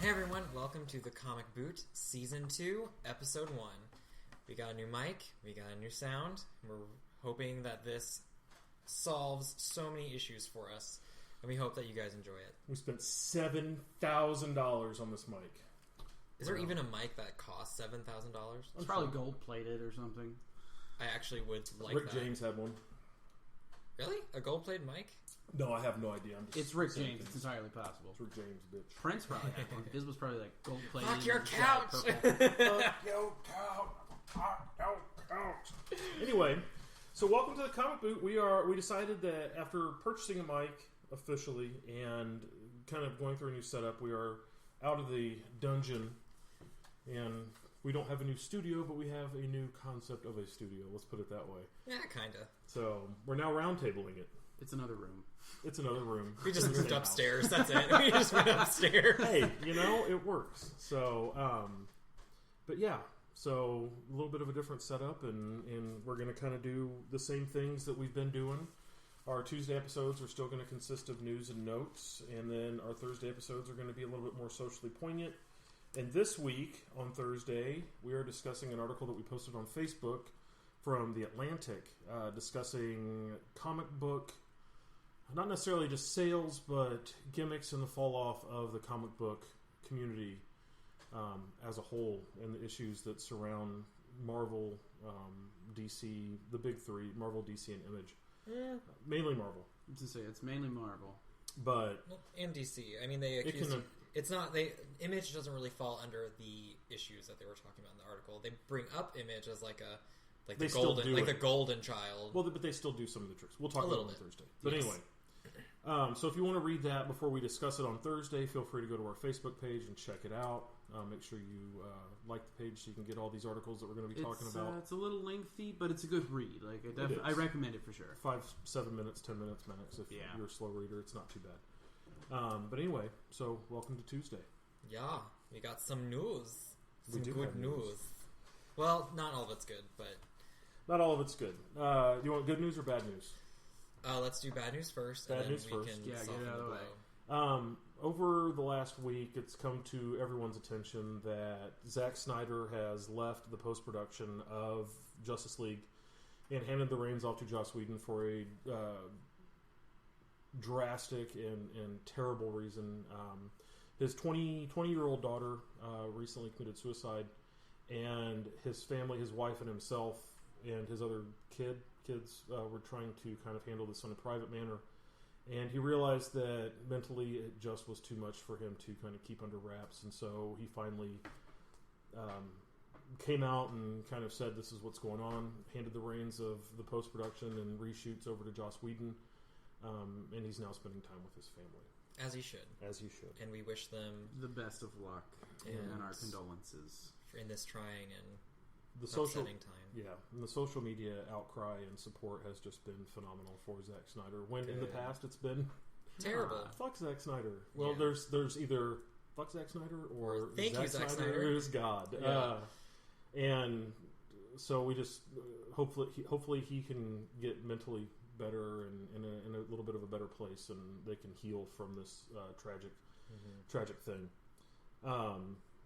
Hey everyone, welcome to The Comic Boot, Season 2, Episode 1. We got a new mic, we got a new sound, and we're hoping that this solves so many issues for us, and we hope that you guys enjoy it. We spent $7,000 on this mic. Is there even a mic that costs $7,000? It's probably gold-plated or something. I actually would like Rick that. James had one. Really? A gold-plated mic? No, I have no iddia. It's Rick James. It's entirely possible. It's Rick James, bitch. Prince probably had one. His was probably like gold-plated. Fuck your couch! Fuck your couch! Fuck your couch! Anyway, so welcome to the Comic Boot. We decided that after purchasing a mic officially and kind of going through a new setup, we are out of the dungeon, and we don't have a new studio, but we have a new concept of a studio. Let's put it that way. Yeah, kinda. So we're now roundtabling it. It's another room. It's another room. We just moved upstairs, that's it. We just went upstairs. Hey, it works. So, but yeah, so a little bit of a different setup, and we're going to kind of do the same things that we've been doing. Our Tuesday episodes are still going to consist of news and notes, and then our Thursday episodes are going to be a little bit more socially poignant. And this week, on Thursday, we are discussing an article that we posted on Facebook from The Atlantic, discussing comic book, not necessarily just sales, but gimmicks and the fall off of the comic book community as a whole, and the issues that surround Marvel, DC, the big three, Marvel, DC, and Image. Yeah. Mainly Marvel. To say it's mainly Marvel, but And DC. I mean, they accuse it's not Image doesn't really fall under the issues that they were talking about in the article. They bring up Image as the golden child. Well, but they still do some of the tricks. We'll talk about it on Thursday. But yes. Anyway, so if you want to read that before we discuss it on Thursday, feel free to go to our Facebook page and check it out. Make sure you like the page so you can get all these articles that we're going to be talking about. It's a little lengthy, but it's a good read. I recommend it for sure. 5-7 minutes, 10 minutes max. If you're a slow reader, it's not too bad. But anyway, so welcome to Tuesday. Yeah, we got some news. Some good news. news. Well, not all of it's good, but not all of it's good. Do you want good news or bad news? Let's do bad news first. Bad and news then we first. Can get it out of the way. Over the last week, it's come to everyone's attention that Zack Snyder has left the post-production of Justice League and handed the reins off to Joss Whedon for a drastic and terrible reason. His 20-year-old daughter recently committed suicide, and his family, his wife and himself, and his other kids were trying to kind of handle this in a private manner. And he realized that mentally it just was too much for him to kind of keep under wraps. And so he finally came out and kind of said, this is what's going on, handed the reins of the post-production and reshoots over to Joss Whedon. And he's now spending time with his family. As he should. As he should. And we wish them the best of luck and our condolences in this trying and upsetting time. Yeah, and the social media outcry and support has just been phenomenal for Zack Snyder. When in the past it's been terrible. Fuck Zack Snyder. Well, there's either fuck Zack Snyder or thank you, Zack Snyder is God. Yeah. And so we just hopefully he can get mentally better and in a little bit of a better place, and they can heal from this tragic thing.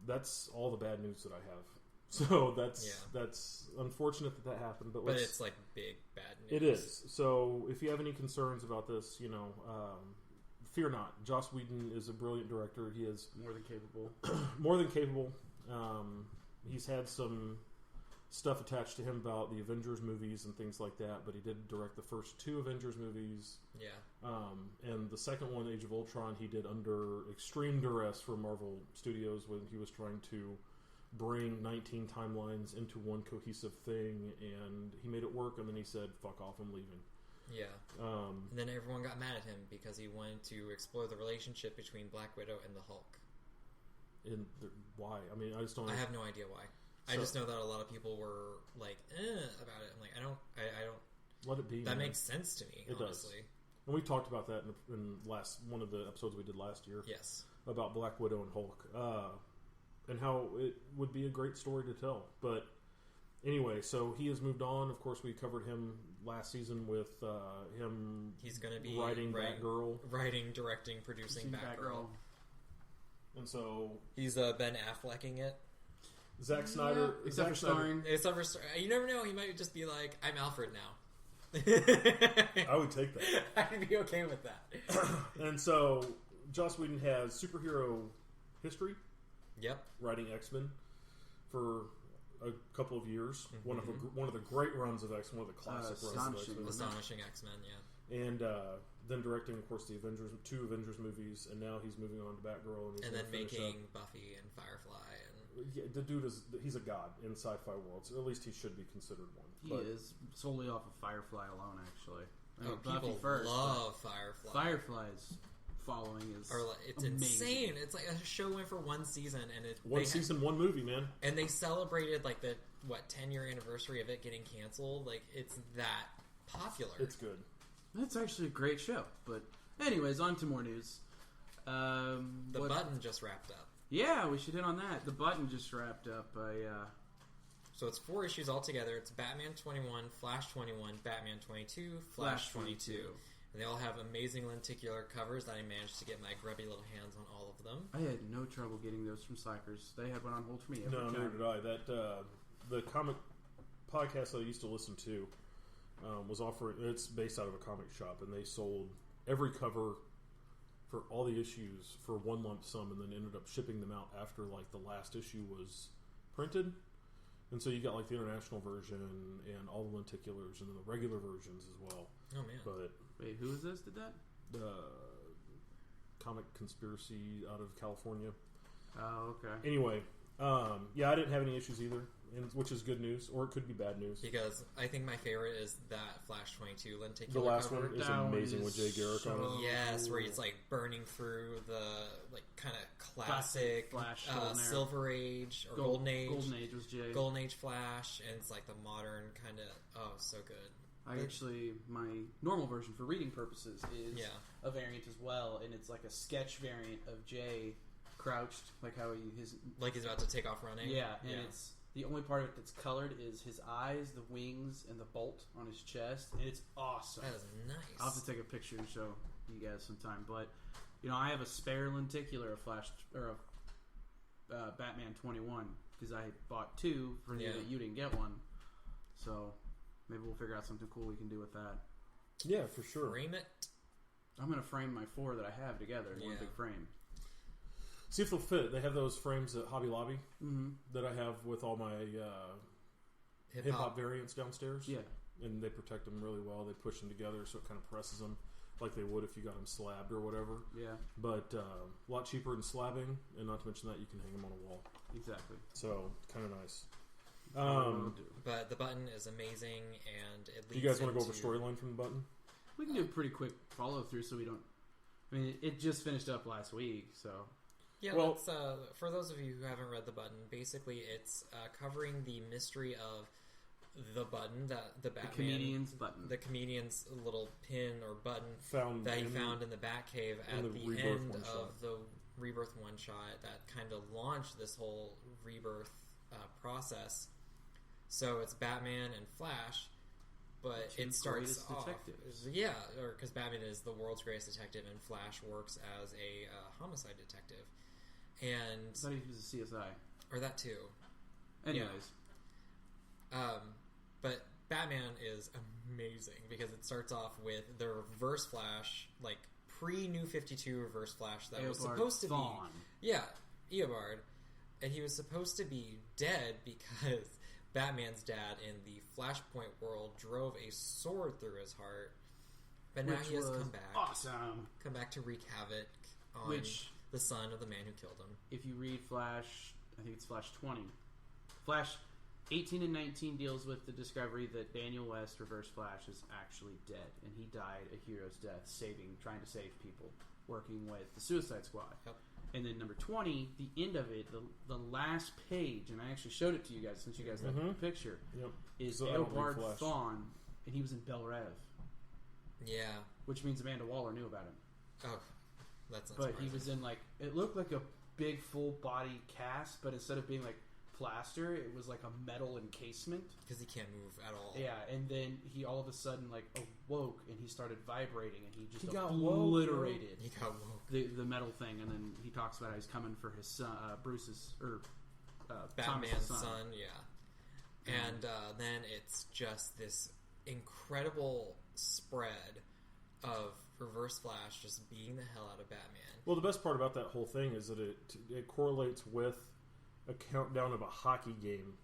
That's all the bad news that I have. So that's unfortunate that happened, but it's like big bad news. It is. So if you have any concerns about this, fear not. Joss Whedon is a brilliant director. He is more than capable. More than capable. He's had some stuff attached to him about the Avengers movies and things like that, but he did direct the first 2 Avengers movies. Yeah. And the second one, Age of Ultron, he did under extreme duress for Marvel Studios when he was trying to bring 19 timelines into one cohesive thing, and he made it work, and then he said, fuck off, I'm leaving. Yeah. And then everyone got mad at him because he wanted to explore the relationship between Black Widow and the Hulk. And why? I mean, I just don't... I have no idea why. I just know that a lot of people were like, about it. I'm like, I don't... Let it be. That makes sense to me, honestly. Does. And we talked about that in one of the episodes we did last year. Yes. About Black Widow and Hulk. And how it would be a great story to tell. But anyway, so he has moved on. Of course, we covered him last season with him. He's going to be writing Batgirl. Writing, directing, producing Batgirl. And so He's Ben Afflecking it. Zack Snyder, Yeah, except for starring. You never know. He might just be like, "I'm Alfred now." I would take that. I'd be okay with that. And so Joss Whedon has superhero history, Yep. writing X-Men for a couple of years. One of the great runs of X-Men, one of the classic runs of Astonishing. X-Men. Astonishing X-Men. Yeah. And then directing, of course, the two Avengers movies, and now he's moving on to Batgirl, and, he's And gonna then finish making up. Buffy and Firefly and Yeah, the dude he's a god in sci-fi worlds. Or at least he should be considered one. He is solely off of Firefly alone, actually. I mean, people Buffy first, love Firefly. but Firefly's following is It's amazing. insane. It's like a show went for one season, and One season, one movie, man. and they celebrated like the 10-year anniversary of it getting canceled. Like it's that popular. It's good. That's actually a great show. But anyways, on to more news. The Button just wrapped up. Yeah, we should hit on that. The Button just wrapped up. So it's 4 issues altogether. It's Batman 21, Flash 21, Batman 22, Flash 22. And they all have amazing lenticular covers that I managed to get my grubby little hands on all of them. I had no trouble getting those from Cyphers. They had one on hold for me every No, time. neither did I. That the comic podcast that I used to listen to was offering. It's based out of a comic shop, and they sold every cover for all the issues for one lump sum, and then ended up shipping them out after like the last issue was printed. And so you got like the international version and all the lenticulars, and then the regular versions as well. Oh man! But Wait, who is this? Did that? Comic Conspiracy out of California. Oh, okay. Anyway, yeah, I didn't have any issues either, which is good news, or it could be bad news. Because I think my favorite is that Flash 22 lenticular The last cover. one is That one amazing is with Jay Garrick on so- it. Yes, where it's like burning through the like kind of classic Flash Golden Era. Silver Age or Golden Age. Golden Age was Jay. Golden Age Flash, and it's like the modern kind of so good. I actually, my normal version for reading purposes is Yeah. a variant as well, and it's like a sketch variant of Jay crouched, like how his Like he's about to take off running. yeah, and it's the only part of it that's colored is his eyes, the wings, and the bolt on his chest, and it's awesome. That is nice. I'll have to take a picture and show you guys sometime. But I have a spare lenticular of Flash or of Batman 21 because I bought 2 for you that you didn't get one. So maybe we'll figure out something cool we can do with that. Yeah, for sure. Frame it. I'm gonna frame my 4 that I have together in one big frame. See if they'll fit. They have those frames at Hobby Lobby Mm-hmm. that I have with all my hip hop variants downstairs. Yeah. And they protect them really well. They push them together so it kind of presses them like they would if you got them slabbed or whatever. Yeah. But a lot cheaper than slabbing, and not to mention that you can hang them on a wall. Exactly. So kind of nice. But the Button is amazing, and it Do leads you guys want to go over into- storyline from the Button? We can do a pretty quick follow through so we don't. I mean, it just finished up last week, so. Yeah, Well- let's, for those of you who haven't read the Button, basically it's covering the mystery of the Button, that the Batman, The comedian's button. the comedian's little pin or button that he found in the Batcave at the the Rebirth end one-shot. of the Rebirth one shot that kind of launched this whole Rebirth process. So it's Batman and Flash, but Two it starts greatest off, detectives. yeah, or because Batman is the world's greatest detective and Flash works as a homicide detective, and I thought he was a CSI. or that too. Anyways. But Batman is amazing because it starts off with the Reverse Flash, like pre-New 52 Reverse Flash that was Eobard supposed to Thawne. be, Eobard, and he was supposed to be dead because Batman's dad in the Flashpoint world drove a sword through his heart, but now Which he has was come back, awesome. to wreak havoc on Which, the son of the man who killed him. if you read Flash, I think it's Flash 20. Flash 18 and 19 deals with the discovery that Daniel West, Reverse Flash, is actually dead, and he died a hero's death, trying to save people, working with the Suicide Squad. Yep. And then number 20, the end of it, the last page, and I actually showed it to you guys since you guys had the picture, Yep. is So I don't read Eobard Flash. Thawne, and he was in Bel Rev, Yeah. which means Amanda Waller knew about him. Oh, that's not But surprising. he was in, like, it looked like a big full body cast, but instead of being like plaster. It was like a metal encasement. Because he can't move at all. Yeah, and then he all of a sudden like awoke and he started vibrating and he just got obliterated He got woke. the metal thing. And then he talks about how he's coming for his son, Bruce's or Batman's Thomas's son, yeah. And then it's just this incredible spread of Reverse Flash just beating the hell out of Batman. Well, the best part about that whole thing is that it correlates with a countdown of a hockey game.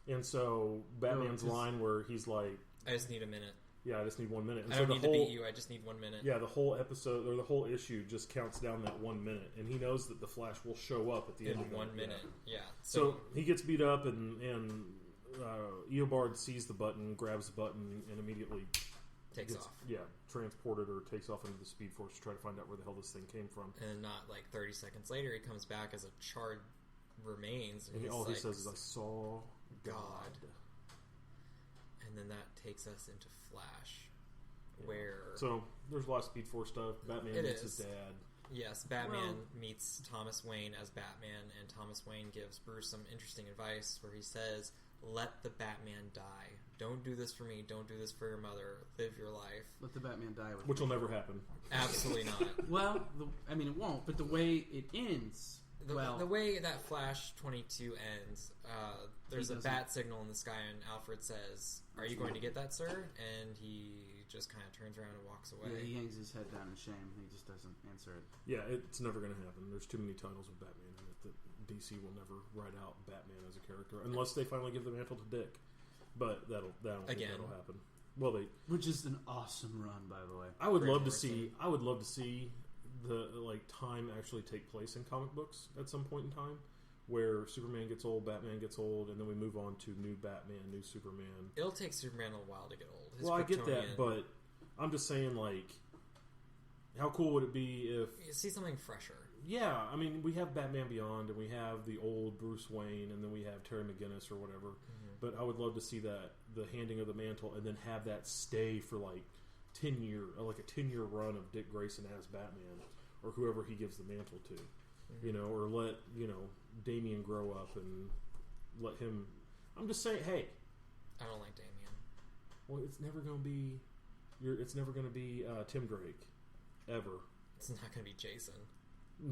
And so Batman's line where he's like, I just need a minute. Yeah, I just need 1 minute. And I don't need to beat you, I just need 1 minute. Yeah, the whole episode, or the whole issue just counts down that 1 minute. And he knows that the Flash will show up at the end of 1 minute. Yeah. So he gets beat up, and Eobard sees the button, grabs the button, and immediately takes off. Yeah, transported or takes off into the Speed Force to try to find out where the hell this thing came from. And not like 30 seconds later, he comes back as a charred remains. And all he says is, I saw God. And then that takes us into Flash, where... So, there's a lot of Speed Force stuff. Batman meets his dad. Yes, Batman meets Thomas Wayne as Batman, and Thomas Wayne gives Bruce some interesting advice where he says, let the Batman die. Don't do this for me. Don't do this for your mother. Live your life. Let the Batman die. Which will never happen. Absolutely not. Well, it won't, but the way it ends... The way that Flash 22 ends, there's a bat signal in the sky, and Alfred says, "Are you going to get that, sir?" And he just kind of turns around and walks away. Yeah, he hangs his head down in shame. He just doesn't answer it. Yeah, it's never going to happen. There's too many titles with Batman in it that DC will never write out Batman as a character unless they finally give the mantle to Dick. But that'll happen. Well, which is an awesome run, by the way. I would love to see the time actually take place in comic books at some point in time, where Superman gets old, Batman gets old, and then we move on to new Batman, new Superman. It'll take Superman a while to get old. Well, I get that, but I'm just saying, like, how cool would it be if you see something fresher? Yeah, I mean, we have Batman Beyond, and we have the old Bruce Wayne, and then we have Terry McGinnis or whatever. Mm-hmm. But I would love to see the handing of the mantle, and then have that stay for like a 10-year run of Dick Grayson as Batman, or whoever he gives the mantle to, mm-hmm. Or let Damian grow up and let him. I'm just saying, hey, I don't like Damian. Well, it's never going to be. It's never going to be Tim Drake, ever. It's not going to be Jason.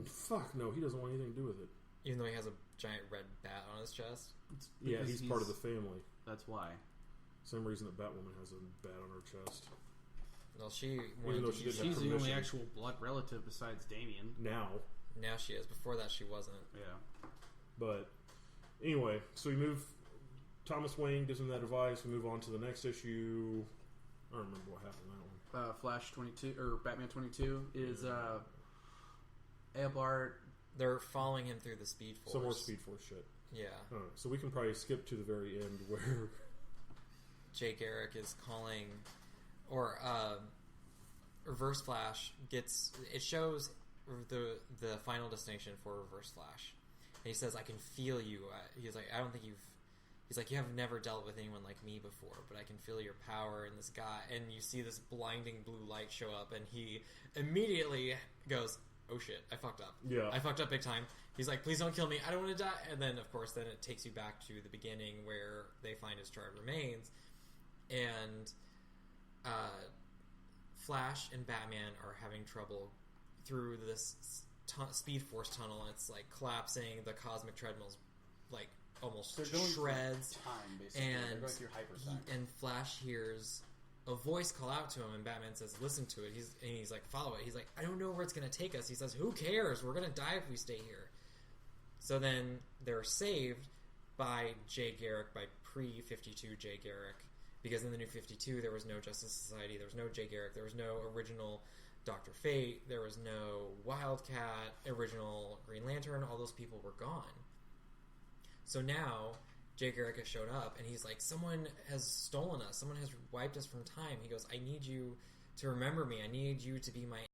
Fuck no, he doesn't want anything to do with it. Even though he has a giant red bat on his chest. Yeah, he's part of the family. That's why. Same reason that Batwoman has a bat on her chest. Well, she's the only actual blood relative besides Damian. Now she is. Before that, she wasn't. Yeah. But anyway, so we move. Thomas Wayne gives him that advice. We move on to the next issue. I don't remember what happened in that one. Flash 22 or Batman 22 is Eobard. They're following him through the Speed Force. Some more Speed Force shit. Yeah. So we can probably skip to the very end where Jay Garrick is calling, or Reverse Flash gets. It shows the final destination for Reverse Flash, and he says, "I can feel you." He's like, "I don't think you've." He's like, "You have never dealt with anyone like me before, but I can feel your power in this guy." And you see this blinding blue light show up, and he immediately goes, "Oh shit, I fucked up. Yeah. I fucked up big time." He's like, "Please don't kill me. I don't want to die." And then, of course, then it takes you back to the beginning where they find his charred remains. And Flash and Batman are having trouble through this Speed Force tunnel. And it's like collapsing. The cosmic treadmill's like almost shreds. Time, basically. And they're going through hyper time. And Flash hears a voice call out to him, and Batman says, "Listen to it." He's like, "Follow it." He's like, "I don't know where it's going to take us." He says, "Who cares? We're going to die if we stay here." So then they're saved by Jay Garrick, by pre-52 Jay Garrick, because in the New 52 there was no Justice Society, there was no Jay Garrick, there was no original Dr. Fate, there was no Wildcat, original Green Lantern. All those people were gone. So now Jay Garrick has showed up, and he's like, "Someone has stolen us. Someone has wiped us from time." He goes, "I need you to remember me. I need you to be my